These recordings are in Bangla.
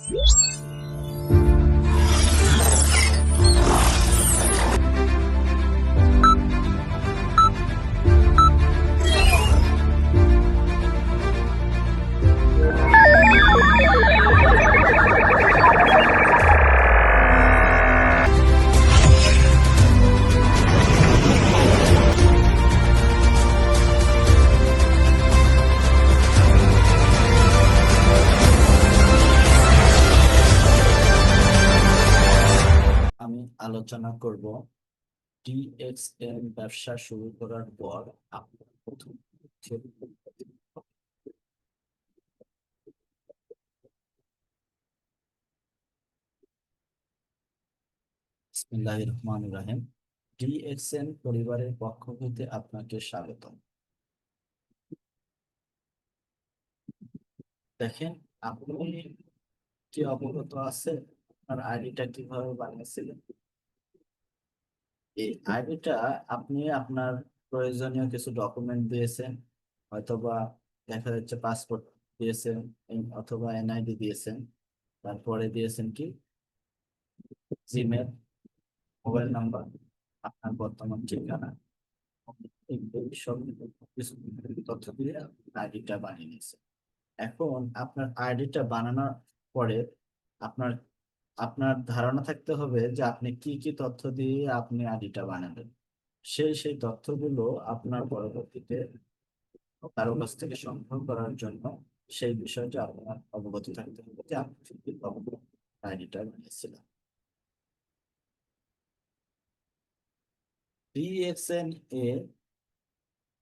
আমি আলোচনা করব ডিএক্সএন ব্যবসা শুরু করার পর আপনার প্রথম পদক্ষেপ। বিসমিল্লাহির রহমানির রহিম। ডিএক্সএন পরিবারের পক্ষ হতে আপনাকে স্বাগতম। দেখেন, আপনি কি অবগত আছেন আপনার আইডিটা কিভাবে বানিয়েছিলেন? এই আইডিটা আপনি আপনার প্রয়োজনীয় কিছু ডকুমেন্ট দিয়েছেন, হয়তোবা দেখা যাচ্ছে পাসপোর্ট দিয়েছেন, অথবা এনআইডি দিয়েছেন, তারপরে দিয়েছেন কি জিমেল, মোবাইল নাম্বার, আপনার বর্তমান ঠিকানা, এই সব কিছু তথ্য দিয়ে আইডিটা বানিয়ে নিয়েছে। এখন আপনার আইডিটা বানানোর পরে আপনার আপনার ধারণা থাকতে হবে যে আপনি কি কি তথ্য দিয়ে আপনি আইডিটা বানাবেন। সেই তথ্যগুলো আপনার পরবর্তীতে কারো কাছ থেকে সংগ্রহ করার জন্য সেই বিষয়টা আপনার অবগত থাকতে হবে যে আপনি আইডিটা বানিয়েছিলেন। ডিএক্সএন এ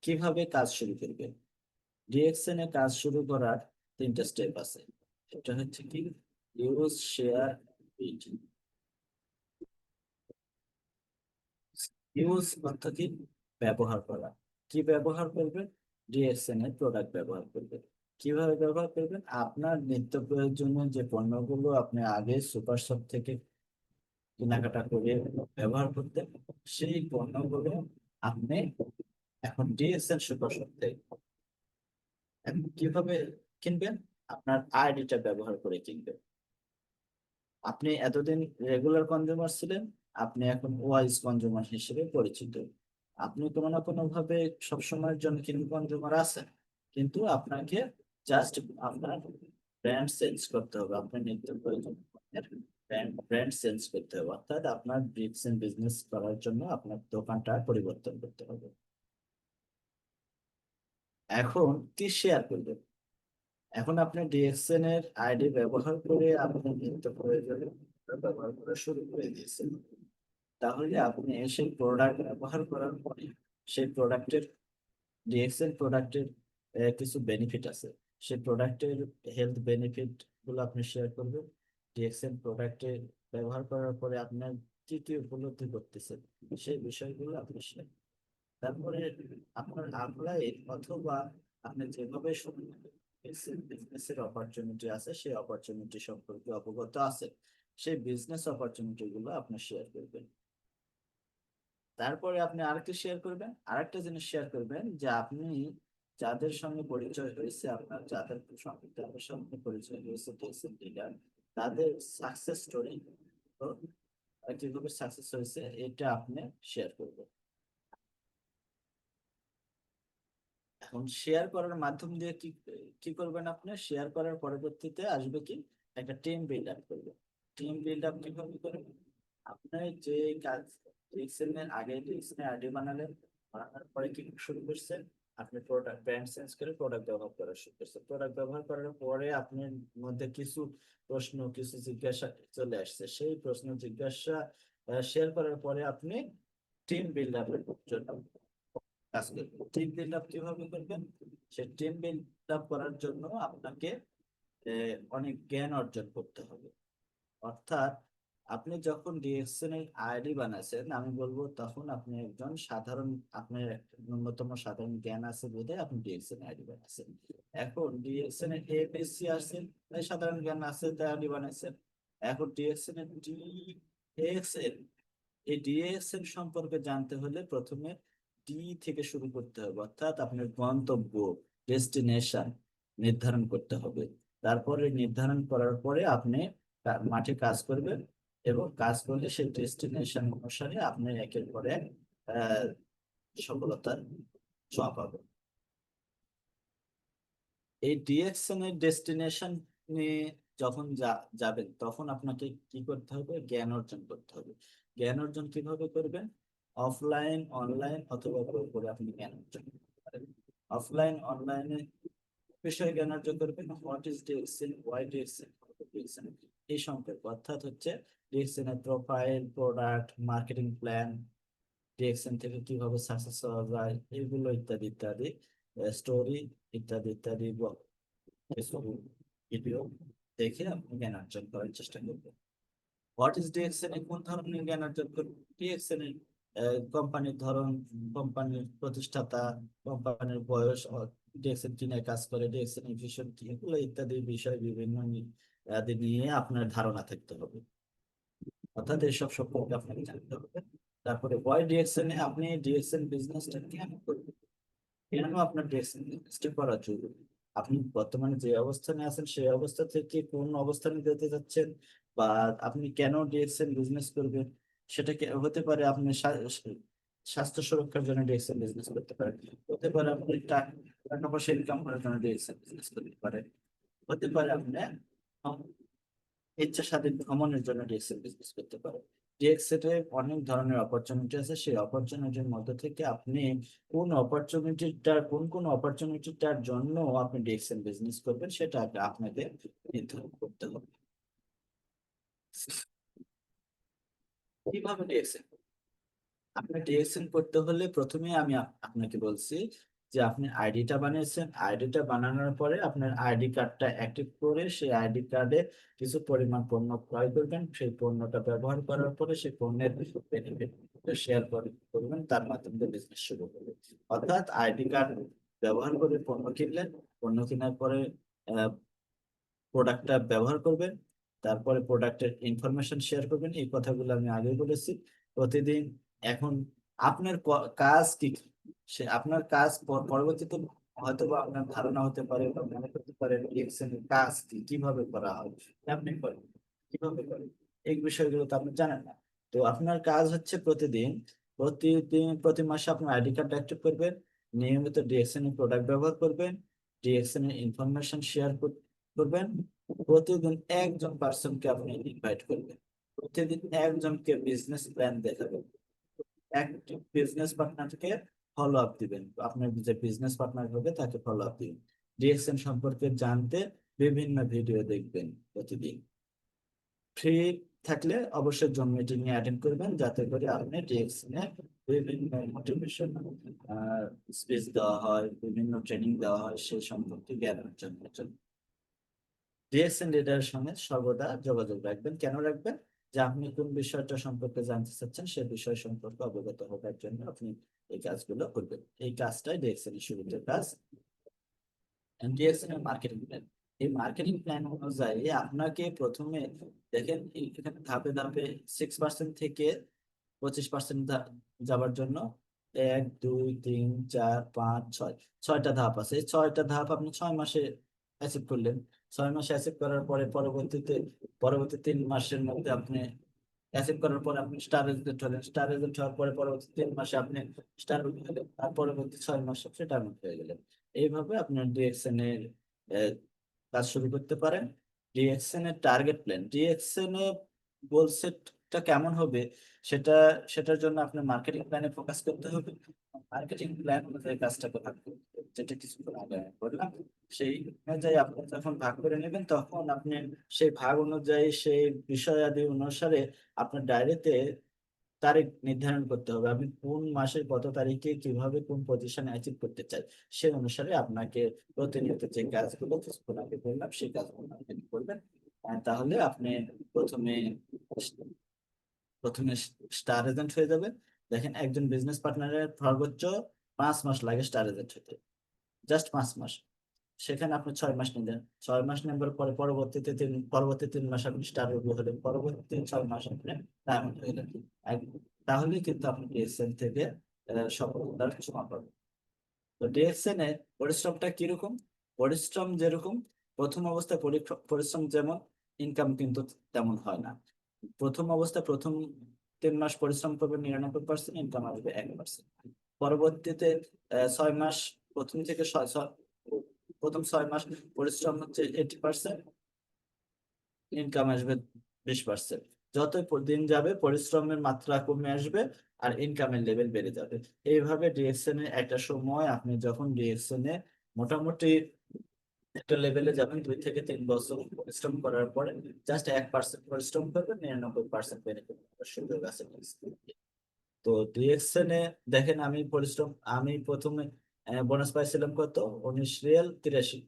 কিভাবে কাজ শুরু করবেন? ডিএক্সএন এ কাজ শুরু করার তিনটা স্টেপ আছে। এটা হচ্ছে কি, ইউজ, শেয়ার, বিড। ইউজ অর্থাৎ কি, ব্যবহার করা। কি ব্যবহার করবেন? ডিএক্সএন এর প্রোডাক্ট ব্যবহার করবেন। কিভাবে ব্যবহার করবেন? আপনার নিত্য প্রয়োজনীয় যে পণ্যগুলো আপনি আগে সুপার শপ থেকে কেনাকাটা করে ব্যবহার করতেন, সেই পণ্যগুলো আপনি এখন ডিএক্সএন সুপার শপ থেকে এখন কিভাবে কিনবেন? আপনার আইডিটা ব্যবহার করে কিনবেন। আপনি এতদিন রেগুলার কনজিউমার ছিলেন, আপনি এখন ওয়াইজ কনজিউমার হিসেবে পরিচিত। আপনি কোনো না কোনো ভাবে সবসময়ের জন্য কিন্তু কনজিউমার আছেন, কিন্তু আপনাকে জাস্ট আপনার ব্র্যান্ড চেঞ্জ করতে হবে। আপনার নিত্য প্রয়োজন ব্র্যান্ড চেঞ্জ করতে হবে, অর্থাৎ আপনার ব্রিক্স এন্ড বিজনেস করার জন্য আপনার দোকানটা পরিবর্তন করতে হবে। এখন কি শেয়ার করবেন? এখন আপনি ডিএক্সএন এর আইডি ব্যবহার করে আপনি নিত্য প্রয়োজনে ব্যবহার করা শুরু করে দিয়েছেন। তাহলে আপনি সেই প্রোডাক্ট ব্যবহার করার পরে সেই প্রোডাক্টের ডিএক্সএল প্রোডাক্টের কিছু বেনিফিট আছে। সেই প্রোডাক্টের হেলথ বেনিফিট গুলো আপনি শেয়ার করবেন। ডিএক্সএল প্রোডাক্টের ব্যবহার করার পরে আপনার কি কি উপলব্ধি করতেছেন সেই বিষয়গুলো আপনি শেয়ার। তারপরে আপনার আপলাইন অথবা আপনি যেভাবে বিজনেসের অপরচুনিটি আছে সেই অপরচুনিটি সম্পর্কে অবগত আছে, সেই বিজনেস অপরচুনিটি গুলো আপনি শেয়ার করবেন। তারপরে আপনি আরেকটা শেয়ার করবেন, আরেকটা জিনিস শেয়ার করবেন যে আপনি যাদের সঙ্গে পরিচয় হয়েছে, আপনার যাদের সঙ্গে পরিচয় হয়েছে টেক্সট লিডার, তাদের সাকসেস স্টোরি, কিভাবে সাকসেস হয়েছে এটা আপনি শেয়ার করবেন। এখন শেয়ার করার মাধ্যম দিয়ে কি কি করবেন? আপনি শেয়ার করার পরবর্তীতে আসবে কি, একটা টিম বিল্ড আপ করবেন। টিম বিল্ড আপ কিভাবে করবেন? আপনার যে কাজ, এক্সেলের আগে এক্সেলের আইডি বানালেন, বানানোর পরে কি শুরু করছেন? আপনি প্রোডাক্ট ব্র্যান্ড চেঞ্জ করে প্রোডাক্ট ব্যবহার করা শুরু করছেন। প্রোডাক্ট ব্যবহার করার পরে আপনার মধ্যে কিছু প্রশ্ন, কিছু জিজ্ঞাসা চলে আসছে। সেই প্রশ্ন জিজ্ঞাসা শেয়ার করার পরে আপনি টিম বিল্ড আপের জন্য কাজ করবেন। টিম বিল্ড আপ কিভাবে করবেন? সে টিম বিল্ড আপ করার জন্য আপনাকে অনেক জ্ঞান অর্জন করতে হবে। অর্থাৎ আপনি যখন ডিএক্সএন এর আইডি বানাচ্ছেন, আমি বলবো তখন আপনি একজন সাধারণ, আপনার একটা ন্যূনতম সাধারণ জ্ঞান আছে বলে আপনি ডিএক্সএন আইডি বানাচ্ছেন। এখন ডিএক্সএন এর এপিএসসি আছে, তাই সাধারণ জ্ঞান আছে তাই আইডি বানাচ্ছেন। এখন ডিএক্সএন এর ডিএক্সএন, এই ডিএক্সএন সম্পর্কে জানতে হলে প্রথমে ডি থেকে শুরু করতে হবে, অর্থাৎ আপনার গন্তব্য, ডেস্টিনেশন নির্ধারণ করতে হবে। তারপরে নির্ধারণ করার পরে আপনি মাঠে কাজ করবেন, এবং কাজ করলে সেই ডেস্টিনেশন অনুসারে আপনি একের পর এক আহ, সফলতার ছোঁয়া পাবেন। এই ডিএকশন এর ডেস্টিনেশন যখন যাবেন, তখন আপনাকে কি করতে হবে? জ্ঞান অর্জন করতে হবে। জ্ঞান অর্জন কিভাবে করবেন? অফলাইন, অনলাইন অথবা বই পড়ে আপনি জ্ঞান অর্জন করতে পারেন। অফলাইন, অনলাইনে বিষয়ে জ্ঞান অর্জন করবেন। হোয়াট ইজ ডিএকশন, ওয়াই ডিএকশন, ডিএকশন এই সম্পর্কে, অর্থাৎ হচ্ছে ডিএকশন এর প্রোফাইল, প্রোডাক্ট, মার্কেটিং প্ল্যান, ডিএকশন থেকে কিভাবে সাকসেস হওয়া যায়, এগুলো ইত্যাদি ইত্যাদি, স্টোরি ইত্যাদি ইত্যাদি কিছু ভিডিও দেখে আপনি জ্ঞান অর্জন করার চেষ্টা করবেন। হোয়াট ইজ ডিএক্সএন, কোন ধরনের জ্ঞান অর্জন করবেন? ডিএক্সএন এর কোম্পানির ধরন, কোম্পানির প্রতিষ্ঠাতা, কোম্পানির বয়স, ডিএক্সএন কি নিয়ে কাজ করে, ডিএক্সএন এর ভিশন কি, এগুলো ইত্যাদি বিষয় বিভিন্ন আদি নিয়ে আপনার ধারণা থাকতে হবে। অর্থাৎ এইসব সম্পর্কে আপনাকে জানতে হবে। তারপরে ওয়াই ডিএক্সএন, আপনি ডিএক্সএন বিজনেসটা কেন করবেন, কেন আপনার ডিএক্সএন বিজনেসটা করা জরুরি, আপনি বর্তমানে যে অবস্থানে আছেন সেই অবস্থা থেকে কোন অবস্থানে যেতে যাচ্ছেন, বা আপনি কেন ডিএক্সএন বিজনেস করবেন, সেটা কি হতে পারে আপনি স্বাস্থ্য সুরক্ষার জন্য ডিএক্সএন বিজনেস করতে পারেন, হতে পারে আপনি টাকা পয়সা ইনকাম করার জন্য ডিএক্সএন বিজনেস করতে পারেন, হতে পারে আপনি ইচ্ছা স্বাধীন ভ্রমণের জন্য ডিএক্সএল বিজনেস করতে পারেন। ডিএক্সএল এ অনেক ধরনের অপরচুনিটি আছে, সেই অপরচুনিটির মধ্যে থেকে আপনি কোন অপরচুনিটিটার জন্য আপনি ডিএক্সএল বিজনেস করবেন, সেটা আপনাকে নির্ধারণ করতে হবে। কিভাবে ডিএক্সএল, আপনি ডিএক্সএন করতে হলে প্রথমে আমি আপনাকে বলছি যে আপনি আইডিটা বানিয়েছেন, আইডিটা বানানোর পরে আপনার আইডি কার্ডটা অ্যাক্টিভ করে সেই আইডি কার্ডে কিছু পরিমাণ পণ্য ক্রয় করবেন, সেই পণ্যটা ব্যবহার করার পরে সেই পণ্যের বেনিফিট শেয়ার করবেন, তার মাধ্যমে বিজনেস শুরু করবেন। অর্থাৎ আইডি কার্ড ব্যবহার করে পণ্য কিনলেন, পণ্য কেনার পরে প্রোডাক্টটা ব্যবহার করবেন, তারপরে প্রোডাক্টের ইনফরমেশন শেয়ার করবেন, এই কথাগুলো আমি আগেই বলেছি। প্রতিদিন এখন আপনার কাজ কি, সে আপনার কাজ পরবর্তীতে হয়তো বা আপনার ধারণা হতে পারে বা মনে করতে পারেন এক্সেল এর কাজ কি, কিভাবে করা হয়, কেমনি করেন, কিভাবে করেন, এই বিষয়গুলো তো আপনি জানেন না। তো আপনার কাজ হচ্ছে প্রতি মাসে আপনার আইডি কার্ড অ্যাক্টিভ করবেন, নিয়মিত ডিএক্সএন এর প্রোডাক্ট ব্যবহার করবেন, ডিএক্সএন এর ইনফরমেশন শেয়ার করবেন, প্রতিদিন একজন পার্সনকে আপনি ইনভাইট করবেন, প্রতিদিন একজনকে বিজনেস প্ল্যান দেখাবেন, এক বিজনেস পার্টনারকে ফলো আপ দিবেন, আপনার যে বিজনেস পার্টনার হবে তাকে ফলো আপ দিবেন, ডিএক্সএন সম্পর্কে জানতে বিভিন্ন ভিডিও দেখবেন প্রতিদিন। ফ্রি থাকলে অবশ্যই জুম মিটিং এ অ্যাটেন্ড করবেন, যাতে করে আপনি ডিএক্সএন এ বিভিন্ন মোটিভেশন স্পিচ দেওয়া হয়, বিভিন্ন ট্রেনিং দেওয়া হয়, সেই সম্পর্কে জ্ঞান অর্জনের জন্য। ডিএক্সএন লিডারের সঙ্গে সর্বদা যোগাযোগ রাখবেন। কেন রাখবেন? যে আপনি কোন বিষয়টা সম্পর্কে জানতে চাচ্ছেন, সেই বিষয় সম্পর্কে অবগত হবার জন্য আপনি এই কাজগুলো করবেন। এই কাজটাই ডিএক্সএন এর শুরুতে কাজ। ডিএক্সএন এর মার্কেটিং প্ল্যান, এই মার্কেটিং প্ল্যান অনুযায়ী আপনাকে প্রথমে দেখেন এখানে ধাপে ধাপে 6% থেকে 25% যাবার জন্য 1 2 3 4 5 6 ছয়টা ধাপ আছে। এই ছয়টা ধাপ আপনি 6 মাসে অ্যাচিভ করলেন। 6 মাসে অ্যাচিভ করার পরে পরবর্তী 3 মাসের মধ্যে আপনি অ্যাচিভ করার পরে আপনি স্টার রেজাল্ট হলেন, স্টার রেজাল্ট হওয়ার পরে পরবর্তী 3 মাসে আপনি স্টার হলেন, আর পরবর্তী 6 মাসে সেটার মধ্যে হয়ে গেলেন। এইভাবে আপনার ডিএক্সএন এর কাজ শুরু করতে পারেন। ডিএক্সএন এর টার্গেট প্ল্যান, ডিএক্সএন এ গোল সেটটা কেমন হবে, সেটা সেটার জন্য আপনার মার্কেটিং প্ল্যানে ফোকাস করতে হবে। মার্কেটিং প্ল্যান অনুযায়ী কাজটা ভাগ করতে হবে। যেটা কিছুক্ষণ আগে আমি বললাম, সেই অনুযায়ী আপনি যখন ভাগ করে নেবেন, তখন আপনি সেই ভাগ অনুযায়ী সেই বিষয়াদি অনুসারে আপনার ডায়েরিতে তারিখ নির্ধারণ করতে হবে, আপনি কোন মাসের কত তারিখে কিভাবে কোন পজিশনে অ্যাচিভ করতে চাই, সে অনুসারে আপনাকে প্রতিনিয়ত যে কাজগুলো কিছুক্ষণ আগে বললাম সেই কাজগুলো আপনি করবেন। তাহলে আপনি প্রথমে প্রথমে স্টার এজেন্ট হয়ে যাবেন। দেখেন একজন বিজনেস পার্টনারের সর্বোচ্চ 5 মাস লাগে স্টার এজেন্ট হতে, জাস্ট 5 মাস। সেখানে আপনি 6 মাস নিলেন, 6 মাস নেবার পরে পরবর্তী 3 মাস আপনি স্টার রিভিউ হলেন, পরবর্তী 6 মাস আপনি ডায়মন্ড হলেন। তাহলে কিন্তু আপনি ডিএক্সএন থেকে সফলতার ছোঁয়া পাবেন। তো ডিএক্সএন এ পরিশ্রমটা কিরকম? পরিশ্রম যেরকম প্রথম অবস্থায় পরিশ্রম যেমন, ইনকাম কিন্তু তেমন হয় না। প্রথম অবস্থায় প্রথম 3 মাস পরিশ্রম করবে 99%, ইনকাম আসবে 1%। পরবর্তীতে 6 মাস, প্রথম থেকে প্রথম 6 মাস পরিশ্রম হচ্ছে 80%, ইনকাম আসবে 20%। যতই দিন যাবে পরিশ্রমের মাত্রা কমে আসবে আর ইনকামের লেভেল বেড়ে যাবে। এইভাবে ডিএক্সএন এর একটা সময়, আপনি যখন ডিএক্সএন এ মোটামুটি একটা লেভেলে যাবেন, 2 থেকে 3 বছর পরিশ্রম করার পরে জাস্ট 1% পরিশ্রম করবেন, 99% বেনিফিট পাওয়ার সুযোগ আছে DXN এ। তো ডিএক্সএন এ দেখেন, আমি প্রথমে বোনাস পাইছিলাম কত, 19 রিয়াল 83,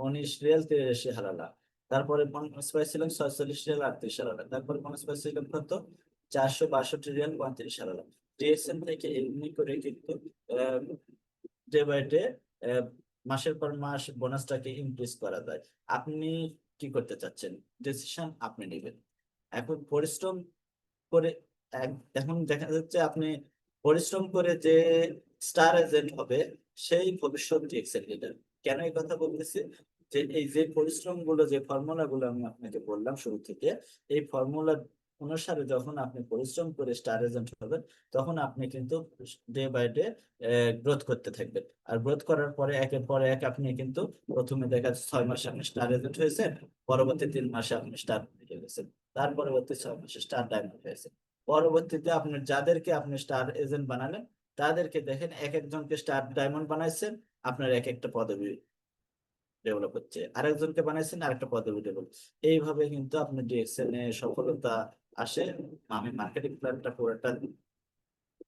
19 রিয়াল 83 হারালা। তারপরে বোনাস পাইছিলাম 46 রিয়াল 38 হারালা। তারপরে বোনাস পাইছিলাম কত, 462 রিয়াল 35 হারালা। ডিএক্সএন থেকে এমনি করে কিন্তু ডে বাই ডে মাসের পর মাস বোনাসটাকে ইনক্রিজ করা যায়। আপনি কি করতে চাচ্ছেন, ডিসিশন আপনি নেবেন। এখন পরিশ্রম করে এখন দেখা যাচ্ছে আপনি পরিশ্রম করে যে স্টার এজেন্ট হবে, সেই ভবিষ্যৎ ডিএক্সএল লিডার। কেন এই কথা বলতেছি, যে এই যে পরিশ্রম গুলো, যে ফর্মুলা গুলো আমি আপনাকে বললাম শুরু থেকে, এই ফর্মুলা অনুসারে যখন আপনি পরিশ্রম করে স্টার এজেন্ট হবেন, তখন আপনি কিন্তু ডে বাই ডে গ্রোথ করতে থাকবেন। আর গ্রোথ করার পরে একের পর এক আপনি কিন্তু প্রথমে দেখা যাচ্ছে 6 মাসে আপনি স্টার এজেন্ট হয়েছেন, পরবর্তী 3 মাসে আপনি স্টার হয়ে গেছেন, তার পরবর্তী 6 মাসে স্টার ডায়মন্ড হয়েছে। পরবর্তীতে আপনার যাদেরকে আপনি স্টার এজেন্ট বানালেন, তাদেরকে দেখেন এক একজনকে স্টার ডায়মন্ড বানাইছেন, আপনার এক একটা পদবি ডেভেলপ হচ্ছে, আরেকজনকে বানাইছেন আরেকটা পদবি ডেভেলপ। এইভাবে কিন্তু আপনি ডিএক্সএন এ সফলতা আসে। আমি মার্কেটিং প্ল্যানটা পুরোটা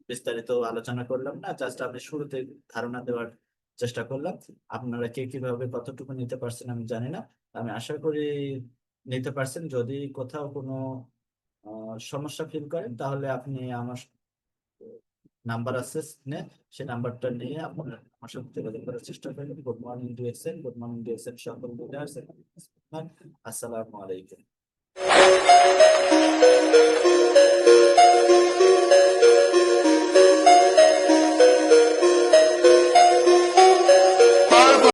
বিস্তারিত আলোচনা করলাম না, জাস্ট আমি শুরুতে ধারণা দেওয়ার চেষ্টা করলাম। আপনারা কে কিভাবে কতটুকু নিতে পারছেন আমি জানি না, আমি আশা করি নিতে পারছেন। যদি কোথাও কোনো সমস্যা ফিল করেন, তাহলে আপনি আমার নাম্বার আছে স্ক্রিনে, সেই নাম্বারটা নিয়ে আপনার আমার সাথে যোগাযোগ করার চেষ্টা করবেন। Good morning DXN, good morning DXN সকল লিডার্স। আসসালামু আলাইকুম।